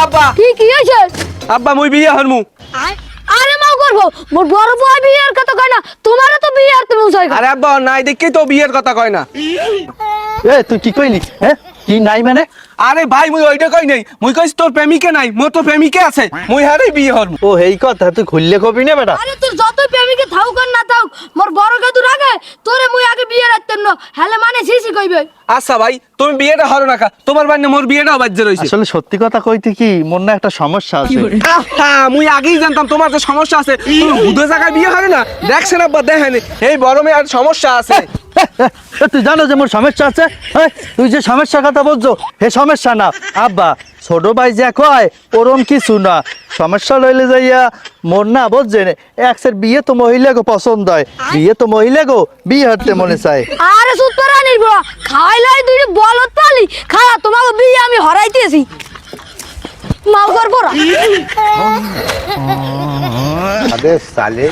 আব্বা কি হয়েছে? আব্বা মুই বিয়ে হরমু। আরে মাও করবো মোর বড় বয় বিয়ের কথা কয় না, তোমারও তো বিয়ে আর তুমি উসাই। আরে আব্বা নাই দেখি তো বিয়ের কথা কয় না। এ তুই কি কইলি? হ্যাঁ কি নাই মানে? আরে ভাই মুই ওইটা কই নাই, মুই কইছি তোর প্রেমিকে নাই, মোর তো প্রেমিকে আছে, মুই হারেই বিয়ে হরমু। ও এই কথা তুই খুললে কবি না বেটা। আরে তোর যতই প্রেমিকে থাকুক আর না থাকুক, মোর বড় কাদুর আগে তোরে মুই আগে বিয়ে রাখতেন না, হেলে মানে সিসি কইবে। আচ্ছা ভাই তুমি বিয়েটা হরো না, তোমার বান্নে মোর বিয়েটাও বাজ্যে রইছে। আসলে সত্যি কথা কইতে কি মোর না একটা সমস্যা আছে। মুই আগেই জানতাম তোমার যে সমস্যা আছে, তুমি বুধ জায়গায় বিয়ে হবে না, দেখছেন আব্বা দেখেন এই বড় মেয়ে আর সমস্যা আছে। তুই জানো যে মোর সমস্যা আছে? তুই যে সমস্যার কথা বলছো হে সমস্যা না আব্বা, ছোট ভাই যে কয় ওরম কিছু না। সমস্যা লইলে যাইয়া মোর না বুঝছেন এক্সের বিয়ে তো মহিলাকে পছন্দ হয়, বিয়ে তো মহিলাকে বিয়ে হতে মনে চায়। আরে সুতরা নিব খাইলাই দুই বলত পালি খাওয়া, তোমাকে বিয়ে আমি হরাইতেছি মাও করবো। अबे साले